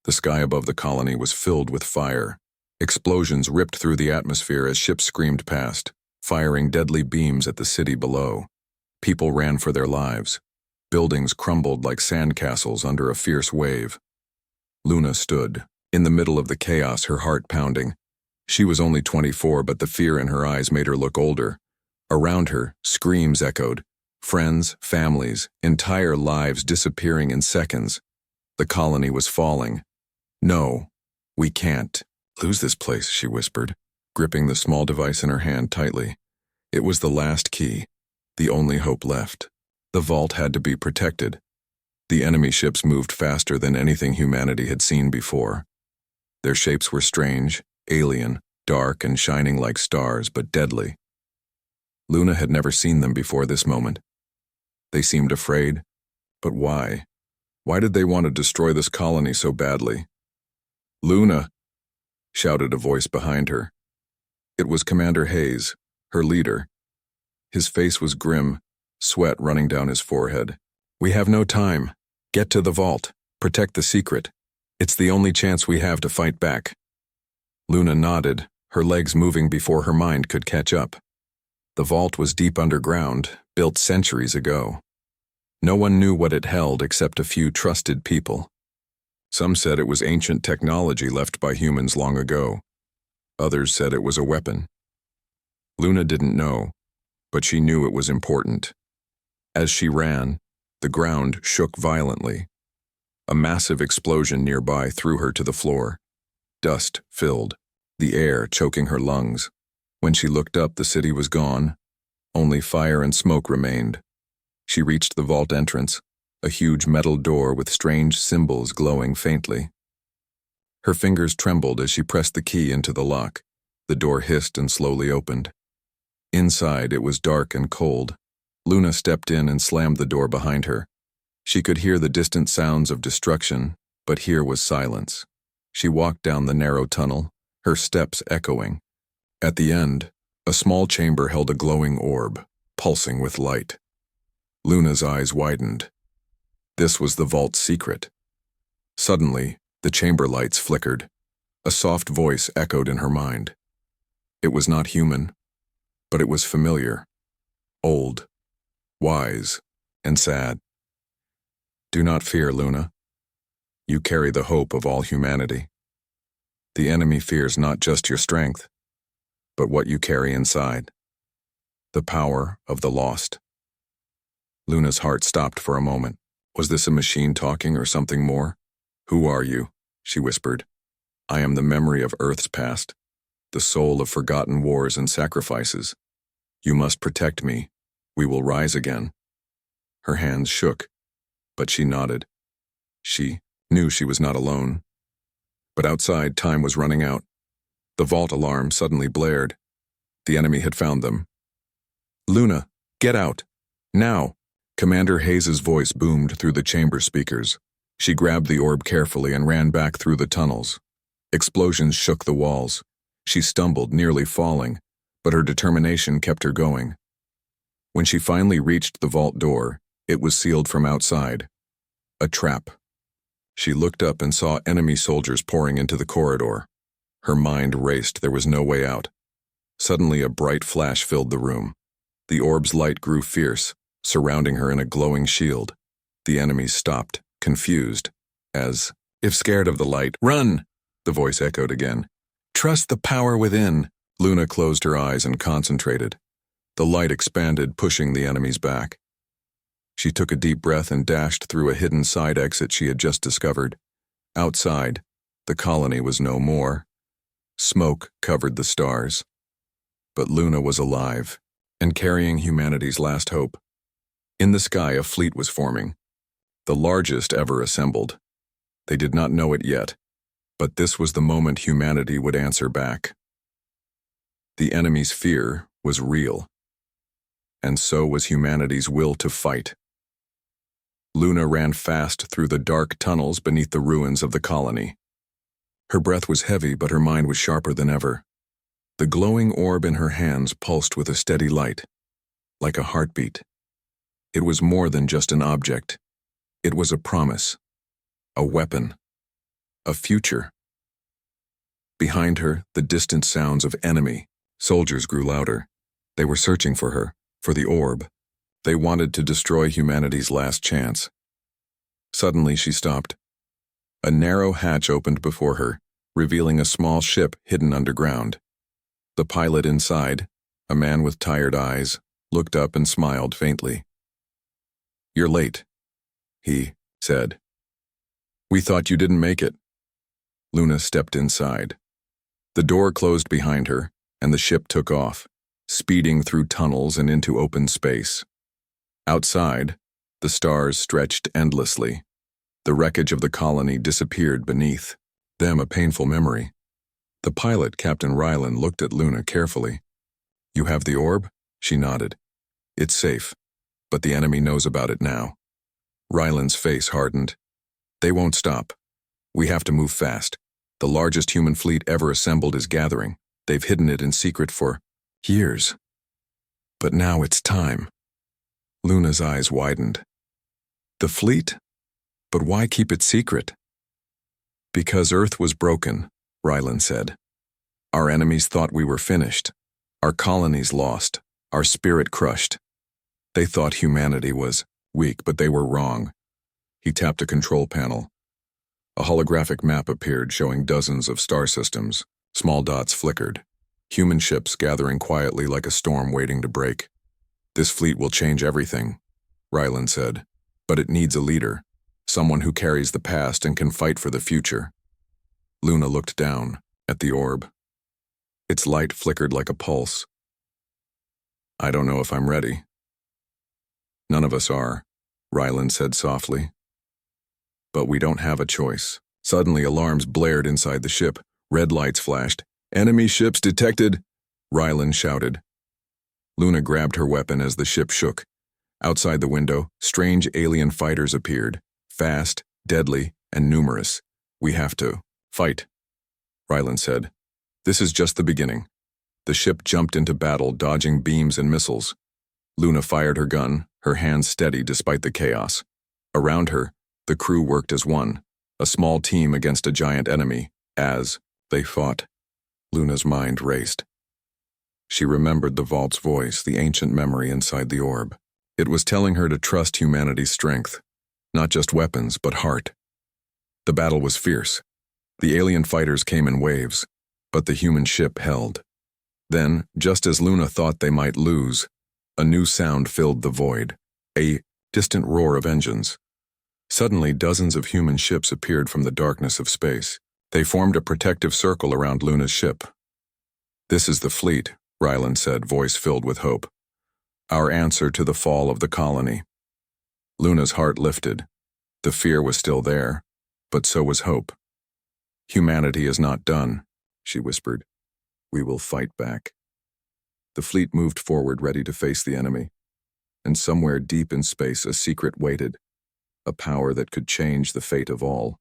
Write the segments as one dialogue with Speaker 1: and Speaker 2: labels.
Speaker 1: The sky above the colony was filled with fire. Explosions ripped through the atmosphere as ships screamed past, firing deadly beams at the city below. People ran for their lives. Buildings crumbled like sandcastles under a fierce wave. Luna stood, in the middle of the chaos, her heart pounding. She was only 24, but the fear in her eyes made her look older. Around her, screams echoed. Friends, families, entire lives disappearing in seconds. The colony was falling. "No, we can't lose this place," she whispered, gripping the small device in her hand tightly. It was the last key, the only hope left. The vault had to be protected. The enemy ships moved faster than anything humanity had seen before. Their shapes were strange, alien, dark and shining like stars, but deadly. Luna had never seen them before this moment. They seemed afraid, but why? Why did they want to destroy this colony so badly? "Luna!" shouted a voice behind her. It was Commander Hayes, her leader. His face was grim, sweat running down his forehead. "We have no time. Get to the vault. Protect the secret. It's the only chance we have to fight back." Luna nodded, her legs moving before her mind could catch up. The vault was deep underground, built centuries ago. No one knew what it held except a few trusted people. Some said it was ancient technology left by humans long ago. Others said it was a weapon. Luna didn't know, but she knew it was important. As she ran, the ground shook violently. A massive explosion nearby threw her to the floor. Dust filled, the air choking her lungs. When she looked up, the city was gone. Only fire and smoke remained. She reached the vault entrance, a huge metal door with strange symbols glowing faintly. Her fingers trembled as she pressed the key into the lock. The door hissed and slowly opened. Inside, it was dark and cold. Luna stepped in and slammed the door behind her. She could hear the distant sounds of destruction, but here was silence. She walked down the narrow tunnel, her steps echoing. At the end, a small chamber held a glowing orb, pulsing with light. Luna's eyes widened. This was the vault's secret. Suddenly, the chamber lights flickered. A soft voice echoed in her mind. It was not human, but it was familiar, old, wise, and sad. "Do not fear, Luna. You carry the hope of all humanity. The enemy fears not just your strength, but what you carry inside. The power of the lost." Luna's heart stopped for a moment. Was this a machine talking or something more? "Who are you?" she whispered. "I am the memory of Earth's past, the soul of forgotten wars and sacrifices. You must protect me. We will rise again." Her hands shook, but she nodded. She knew she was not alone. But outside, time was running out. The vault alarm suddenly blared. The enemy had found them. "Luna, get out! Now!" Commander Hayes' voice boomed through the chamber speakers. She grabbed the orb carefully and ran back through the tunnels. Explosions shook the walls. She stumbled, nearly falling, but her determination kept her going. When she finally reached the vault door, it was sealed from outside. A trap. She looked up and saw enemy soldiers pouring into the corridor. Her mind raced. There was no way out. Suddenly, a bright flash filled the room. The orb's light grew fierce, surrounding her in a glowing shield. The enemies stopped, confused, as if scared of the light. "Run!" the voice echoed again. "Trust the power within." Luna closed her eyes and concentrated. The light expanded, pushing the enemies back. She took a deep breath and dashed through a hidden side exit she had just discovered. Outside, the colony was no more. Smoke covered the stars. But Luna was alive, and carrying humanity's last hope. In the sky, a fleet was forming, the largest ever assembled. They did not know it yet, but this was the moment humanity would answer back. The enemy's fear was real, and so was humanity's will to fight. Luna ran fast through the dark tunnels beneath the ruins of the colony. Her breath was heavy, but her mind was sharper than ever. The glowing orb in her hands pulsed with a steady light, like a heartbeat. It was more than just an object. It was a promise, a weapon, A future. Behind her, the distant sounds of enemy soldiers grew louder. They were searching for her, for the orb. They wanted to destroy humanity's last chance. Suddenly she stopped. A narrow hatch opened before her, revealing a small ship hidden underground. The pilot inside, a man with tired eyes, looked up and smiled faintly. "You're late," he said. "We thought you didn't make it." Luna stepped inside. The door closed behind her, and the ship took off, speeding through tunnels and into open space. Outside, the stars stretched endlessly. The wreckage of the colony disappeared beneath them, a painful memory. The pilot, Captain Rylan, looked at Luna carefully. "You have the orb?" She nodded. "It's safe, but the enemy knows about it now." Rylan's face hardened. "They won't stop. We have to move fast. The largest human fleet ever assembled is gathering. They've hidden it in secret for years. But now it's time." Luna's eyes widened. "The fleet? But why keep it secret?" "Because Earth was broken," Rylan said. "Our enemies thought we were finished. Our colonies lost. Our spirit crushed. They thought humanity was weak, but they were wrong." He tapped a control panel. A holographic map appeared showing dozens of star systems. Small dots flickered. Human ships gathering quietly like a storm waiting to break. "This fleet will change everything," Rylan said. "But it needs a leader, someone who carries the past and can fight for the future." Luna looked down at the orb. Its light flickered like a pulse. "I don't know if I'm ready." "None of us are," Rylan said softly. "But we don't have a choice." Suddenly alarms blared inside the ship. Red lights flashed. "Enemy ships detected!" Rylan shouted. Luna grabbed her weapon as the ship shook. Outside the window, strange alien fighters appeared. Fast, deadly, and numerous. "We have to fight," Rylan said. "This is just the beginning." The ship jumped into battle, dodging beams and missiles. Luna fired her gun, her hands steady despite the chaos. Around her, the crew worked as one, a small team against a giant enemy. As they fought, Luna's mind raced. She remembered the vault's voice, the ancient memory inside the orb. It was telling her to trust humanity's strength, not just weapons, but heart. The battle was fierce. The alien fighters came in waves, but the human ship held. Then, just as Luna thought they might lose, a new sound filled the void, a distant roar of engines. Suddenly, dozens of human ships appeared from the darkness of space. They formed a protective circle around Luna's ship. "This is the fleet," Rylan said, voice filled with hope. "Our answer to the fall of the colony." Luna's heart lifted. The fear was still there, but so was hope. "Humanity is not done," she whispered. "We will fight back." The fleet moved forward, ready to face the enemy. And somewhere deep in space, a secret waited, a power that could change the fate of all.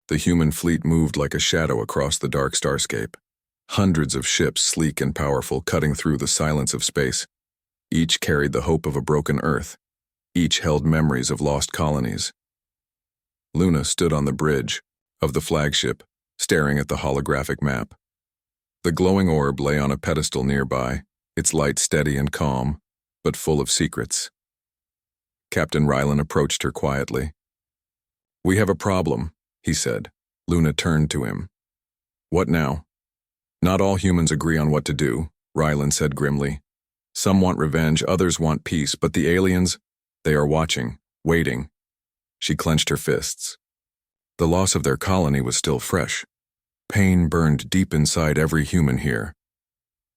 Speaker 1: The human fleet moved like a shadow across the dark starscape. Hundreds of ships, sleek and powerful, cutting through the silence of space. Each carried the hope of a broken Earth. Each held memories of lost colonies. Luna stood on the bridge of the flagship, staring at the holographic map. The glowing orb lay on a pedestal nearby, its light steady and calm, but full of secrets. Captain Rylan approached her quietly. "We have a problem," he said. Luna turned to him. "What now?" "Not all humans agree on what to do," Rylan said grimly. "Some want revenge, others want peace, but the aliens, they are watching, waiting." She clenched her fists. The loss of their colony was still fresh. Pain burned deep inside every human here.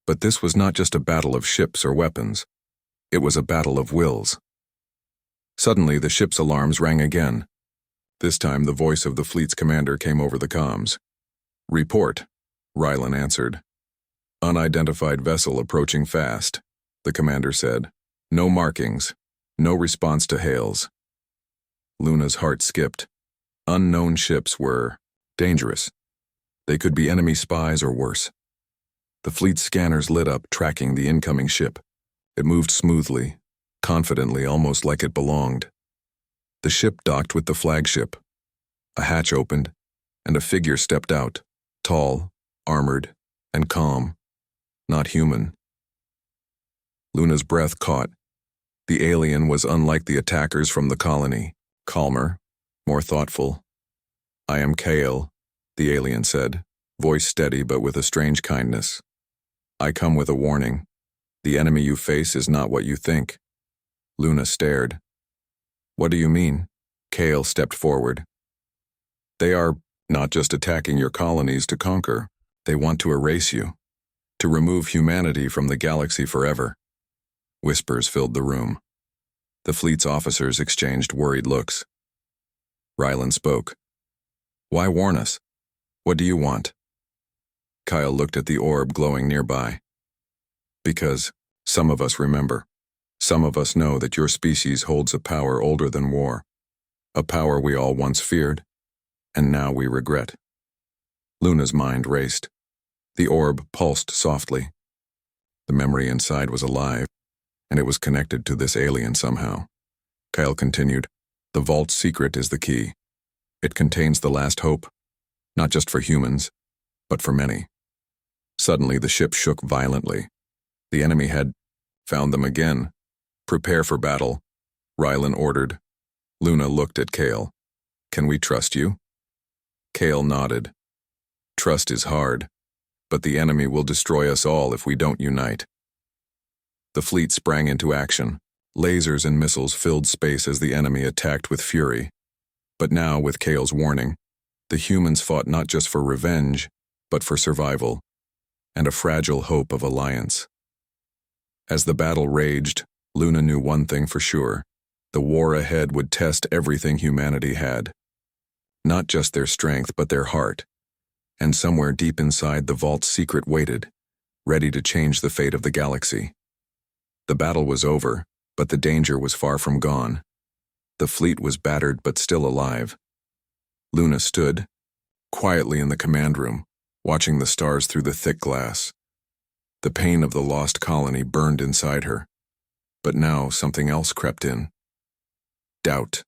Speaker 1: But this was not just a battle of ships or weapons. It was a battle of wills. Suddenly, the ship's alarms rang again. This time, the voice of the fleet's commander came over the comms. "Report," Rylan answered. "Unidentified vessel approaching fast," the commander said. "No markings. No response to hails." Luna's heart skipped. Unknown ships were dangerous. They could be enemy spies or worse. The fleet's scanners lit up, tracking the incoming ship. It moved smoothly, confidently, almost like it belonged. The ship docked with the flagship. A hatch opened, and a figure stepped out, tall, armored, and calm. Not human. Luna's breath caught. The alien was unlike the attackers from the colony, calmer, more thoughtful. "I am Kale," the alien said, voice steady but with a strange kindness. "I come with a warning. The enemy you face is not what you think." Luna stared. "What do you mean?" Kale stepped forward. "They are not just attacking your colonies to conquer. They want to erase you, to remove humanity from the galaxy forever." Whispers filled the room. The fleet's officers exchanged worried looks. Rylan spoke. "Why warn us? What do you want?" Kyle looked at the orb glowing nearby. "Because some of us remember. Some of us know that your species holds a power older than war. A power we all once feared, and now we regret." Luna's mind raced. The orb pulsed softly. The memory inside was alive, and it was connected to this alien somehow. Kyle continued, "The vault's secret is the key. It contains the last hope, not just for humans, but for many." Suddenly the ship shook violently. The enemy had found them again. "Prepare for battle," Rylan ordered. Luna looked at Kale. "Can we trust you?" Kale nodded. "Trust is hard, but the enemy will destroy us all if we don't unite." The fleet sprang into action. Lasers and missiles filled space as the enemy attacked with fury. But now, with Kale's warning, the humans fought not just for revenge, but for survival, and a fragile hope of alliance. As the battle raged, Luna knew one thing for sure. The war ahead would test everything humanity had. Not just their strength, but their heart. And somewhere deep inside, the vault's secret waited, ready to change the fate of the galaxy. The battle was over, but the danger was far from gone. The fleet was battered but still alive. Luna stood, quietly in the command room, watching the stars through the thick glass. The pain of the lost colony burned inside her. But now something else crept in. Doubt.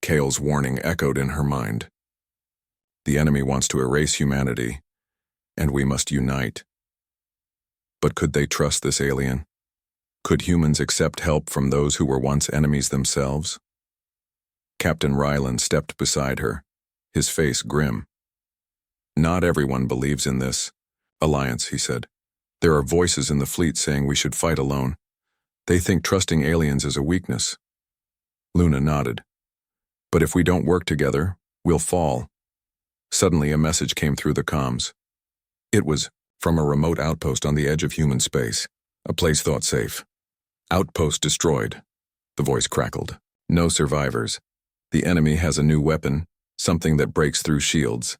Speaker 1: Kale's warning echoed in her mind. The enemy wants to erase humanity, and we must unite. But could they trust this alien? Could humans accept help from those who were once enemies themselves? Captain Rylan stepped beside her, his face grim. "Not everyone believes in this alliance," he said. "There are voices in the fleet saying we should fight alone. They think trusting aliens is a weakness." Luna nodded. "But if we don't work together, we'll fall." Suddenly a message came through the comms. It was from a remote outpost on the edge of human space, a place thought safe. "Outpost destroyed," the voice crackled. "No survivors. The enemy has a new weapon, something that breaks through shields."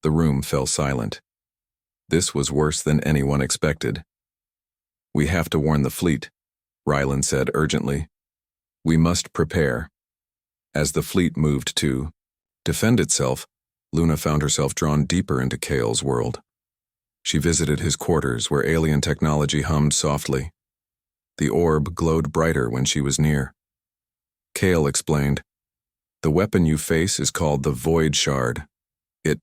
Speaker 1: The room fell silent. This was worse than anyone expected. "We have to warn the fleet," Rylan said urgently. "We must prepare." As the fleet moved to defend itself, Luna found herself drawn deeper into Kale's world. She visited his quarters where alien technology hummed softly. The orb glowed brighter when she was near. Kale explained, "The weapon you face is called the Void Shard. It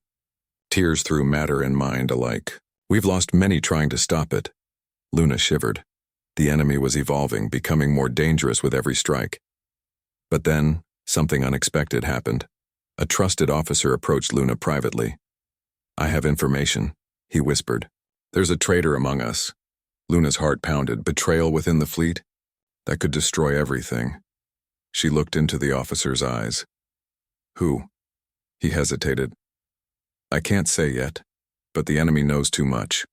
Speaker 1: tears through matter and mind alike. We've lost many trying to stop it." Luna shivered. The enemy was evolving, becoming more dangerous with every strike. But then, something unexpected happened. A trusted officer approached Luna privately. "I have information," he whispered. "There's a traitor among us." Luna's heart pounded. Betrayal within the fleet? That could destroy everything. She looked into the officer's eyes. "Who?" He hesitated. "I can't say yet, but the enemy knows too much.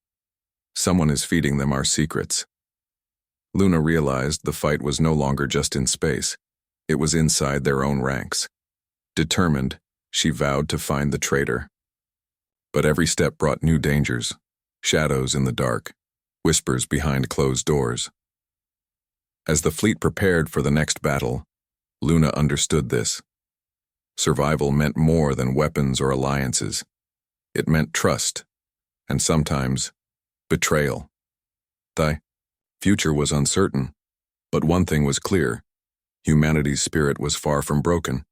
Speaker 1: Someone is feeding them our secrets." Luna realized the fight was no longer just in space. It was inside their own ranks. Determined, she vowed to find the traitor. But every step brought new dangers, shadows in the dark, whispers behind closed doors. As the fleet prepared for the next battle, Luna understood this. Survival meant more than weapons or alliances. It meant trust, and sometimes betrayal. The future was uncertain, but one thing was clear. Humanity's spirit was far from broken,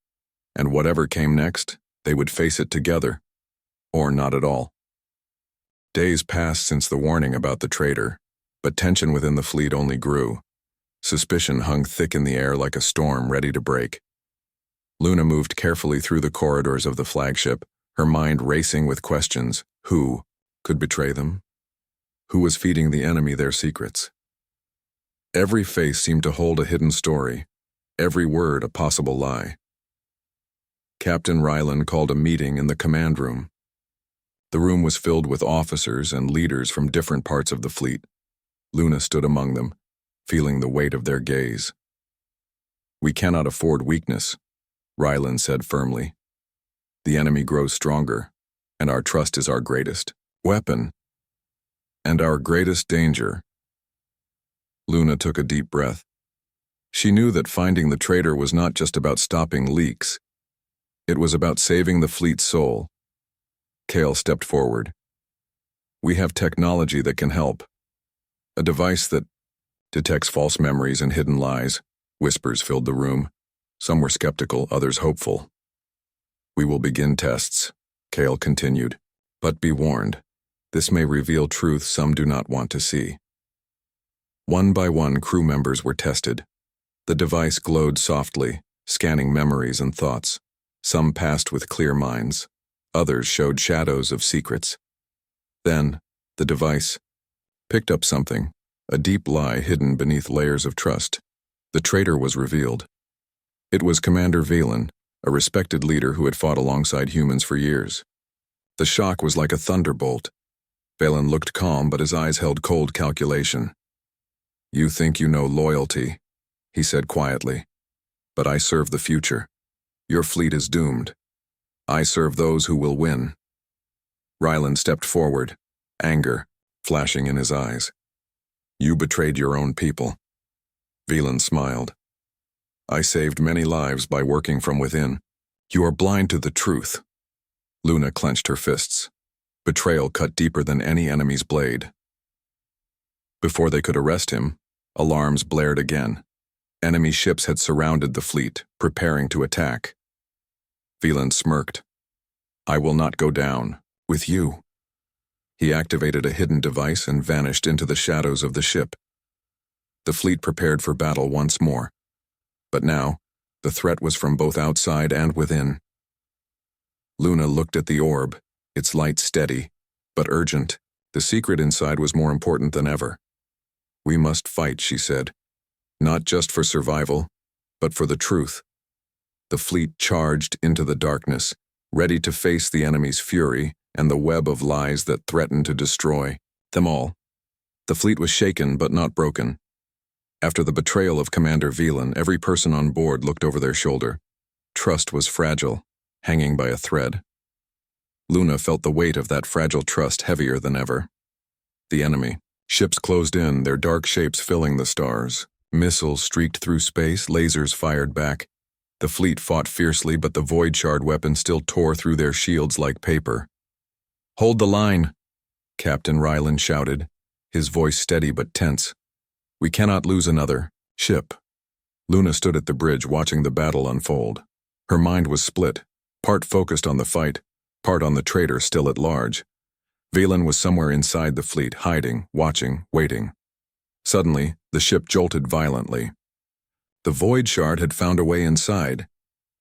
Speaker 1: and whatever came next, They would face it together, or not at all. Days passed since the warning about the traitor, but tension within the fleet only grew. Suspicion hung thick in the air like a storm ready to break. Luna moved carefully through the corridors of the flagship, her mind racing with questions. Who could betray them? Who was feeding the enemy their secrets? Every face seemed to hold a hidden story, every word a possible lie. Captain Ryland called a meeting in the command room. The room was filled with officers and leaders from different parts of the fleet. Luna stood among them, feeling the weight of their gaze. "We cannot afford weakness," Ryland said firmly. "The enemy grows stronger, and our trust is our greatest weapon, and our greatest danger." Luna took a deep breath. She knew that finding the traitor was not just about stopping leaks. It was about saving the fleet's soul. Kale stepped forward. "We have technology that can help. A device that detects false memories and hidden lies." Whispers filled the room. Some were skeptical, others hopeful. "We will begin tests," Kale continued. "But be warned, this may reveal truth some do not want to see." One by one, crew members were tested. The device glowed softly, scanning memories and thoughts. Some passed with clear minds. Others showed shadows of secrets. Then, the device picked up something, a deep lie hidden beneath layers of trust. The traitor was revealed. It was Commander Valen, a respected leader who had fought alongside humans for years. The shock was like a thunderbolt. Valen looked calm, but his eyes held cold calculation. "You think you know loyalty," he said quietly. "But I serve the future. Your fleet is doomed. I serve those who will win." Ryland stepped forward, anger flashing in his eyes. "You betrayed your own people." Valen smiled. "I saved many lives by working from within. You are blind to the truth." Luna clenched her fists. Betrayal cut deeper than any enemy's blade. Before they could arrest him, alarms blared again. Enemy ships had surrounded the fleet, preparing to attack. Valen smirked. "I will not go down with you." He activated a hidden device and vanished into the shadows of the ship. The fleet prepared for battle once more. But now, the threat was from both outside and within. Luna looked at the orb, its light steady, but urgent. The secret inside was more important than ever. "We must fight," she said. "Not just for survival, but for the truth." The fleet charged into the darkness, ready to face the enemy's fury and the web of lies that threatened to destroy them all. The fleet was shaken but not broken. After the betrayal of Commander Valen, every person on board looked over their shoulder. Trust was fragile, hanging by a thread. Luna felt the weight of that fragile trust heavier than ever. The enemy. Ships closed in, their dark shapes filling the stars. Missiles streaked through space, lasers fired back. The fleet fought fiercely, but the void shard weapon still tore through their shields like paper. "Hold the line," Captain Ryland shouted, his voice steady but tense. "We cannot lose another ship." Luna stood at the bridge watching the battle unfold. Her mind was split, part focused on the fight, part on the traitor still at large. Valen was somewhere inside the fleet, hiding, watching, waiting. Suddenly, the ship jolted violently. The void shard had found a way inside.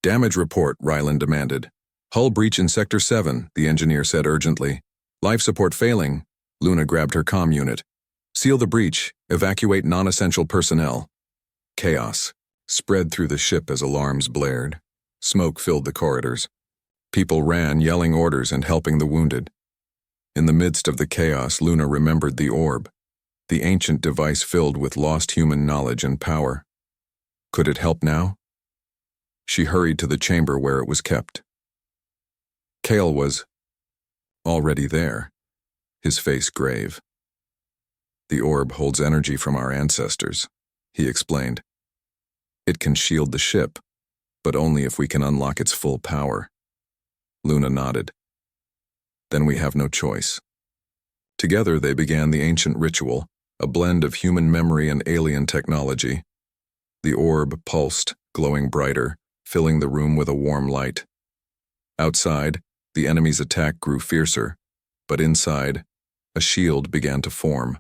Speaker 1: "Damage report," Ryland demanded. "Hull breach in Sector 7, the engineer said urgently. "Life support failing." Luna grabbed her comm unit. "Seal the breach. Evacuate non-essential personnel." Chaos spread through the ship as alarms blared. Smoke filled the corridors. People ran, yelling orders and helping the wounded. In the midst of the chaos, Luna remembered the orb, the ancient device filled with lost human knowledge and power. Could it help now? She hurried to the chamber where it was kept. Kale was already there, his face grave. "The orb holds energy from our ancestors," he explained. "It can shield the ship, but only if we can unlock its full power." Luna nodded. "Then we have no choice." Together they began the ancient ritual, a blend of human memory and alien technology. The orb pulsed, glowing brighter, filling the room with a warm light. Outside, the enemy's attack grew fiercer, but inside, a shield began to form,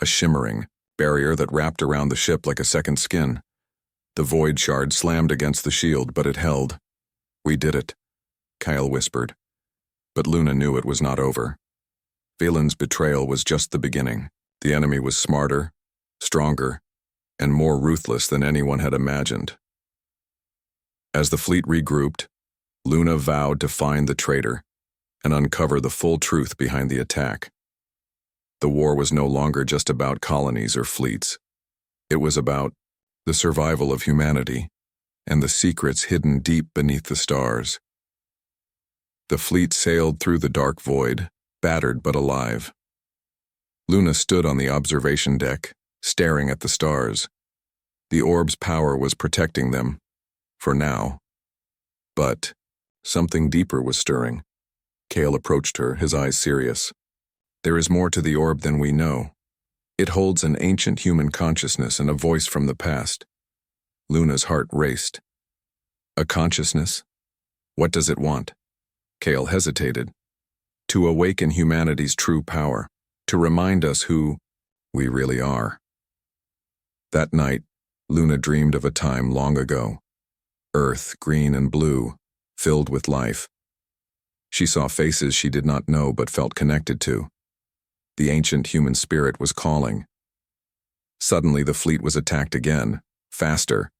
Speaker 1: a shimmering barrier that wrapped around the ship like a second skin. The void shard slammed against the shield, but it held. "We did it," Kyle whispered. But Luna knew it was not over. Valen's betrayal was just the beginning. The enemy was smarter, stronger, and more ruthless than anyone had imagined. As the fleet regrouped, Luna vowed to find the traitor and uncover the full truth behind the attack. The war was no longer just about colonies or fleets. It was about the survival of humanity and the secrets hidden deep beneath the stars. The fleet sailed through the dark void, battered but alive. Luna stood on the observation deck, staring at the stars. The orb's power was protecting them, for now. But something deeper was stirring. Kale approached her, his eyes serious. "There is more to the orb than we know. It holds an ancient human consciousness and a voice from the past." Luna's heart raced. "A consciousness? What does it want?" Kale hesitated. "To awaken humanity's true power, to remind us who we really are." That night, Luna dreamed of a time long ago. Earth, green and blue, filled with life. She saw faces she did not know but felt connected to. The ancient human spirit was calling. Suddenly the fleet was attacked again, faster,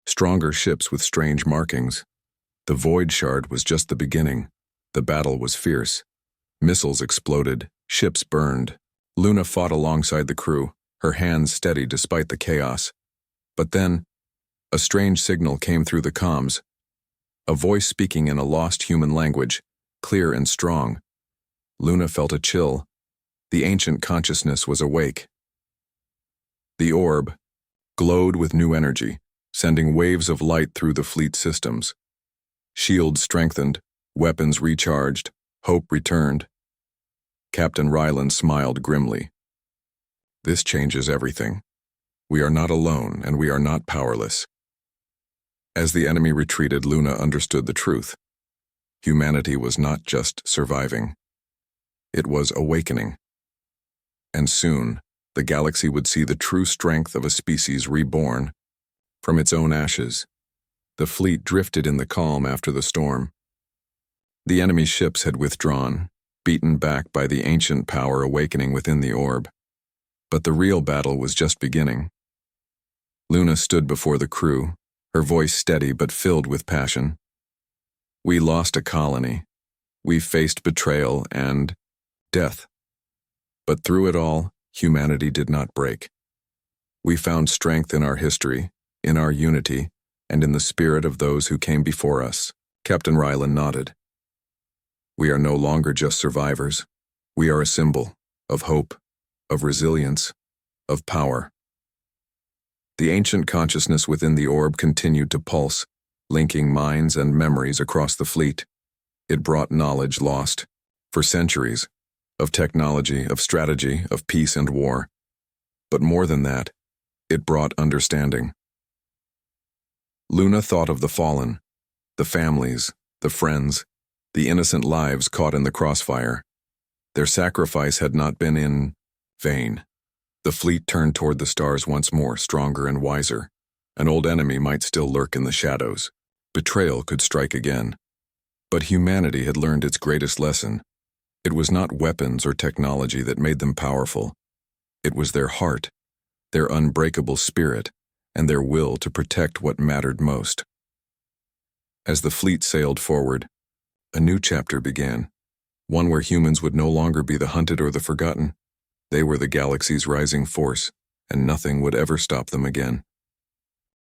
Speaker 1: stronger ships with strange markings. The void shard was just the beginning. The battle was fierce. Missiles exploded, ships burned. Luna fought alongside the crew, her hands steady despite the chaos. But then, a strange signal came through the comms. A voice speaking in a lost human language, clear and strong. Luna felt a chill. The ancient consciousness was awake. The orb glowed with new energy, sending waves of light through the fleet systems. Shields strengthened, weapons recharged, hope returned. Captain Ryland smiled grimly. "This changes everything. We are not alone, and we are not powerless." As the enemy retreated, Luna understood the truth. Humanity was not just surviving. It was awakening. And soon, the galaxy would see the true strength of a species reborn. From its own ashes, the fleet drifted in the calm after the storm. The enemy ships had withdrawn, beaten back by the ancient power awakening within the orb. But the real battle was just beginning. Luna stood before the crew, her voice steady but filled with passion. "We lost a colony. We faced betrayal and death. But through it all, humanity did not break. We found strength in our history, in our unity, and in the spirit of those who came before us." Captain Ryland nodded. "We are no longer just survivors. We are a symbol of hope, of resilience, of power." The ancient consciousness within the orb continued to pulse, linking minds and memories across the fleet. It brought knowledge lost for centuries, of technology, of strategy, of peace and war. But more than that, it brought understanding. Luna thought of the fallen, the families, the friends, the innocent lives caught in the crossfire. Their sacrifice had not been in vain. The fleet turned toward the stars once more, stronger and wiser. An old enemy might still lurk in the shadows. Betrayal could strike again. But humanity had learned its greatest lesson. It was not weapons or technology that made them powerful. It was their heart, their unbreakable spirit, and their will to protect what mattered most. As the fleet sailed forward, a new chapter began, one where humans would no longer be the hunted or the forgotten. They were the galaxy's rising force, and nothing would ever stop them again.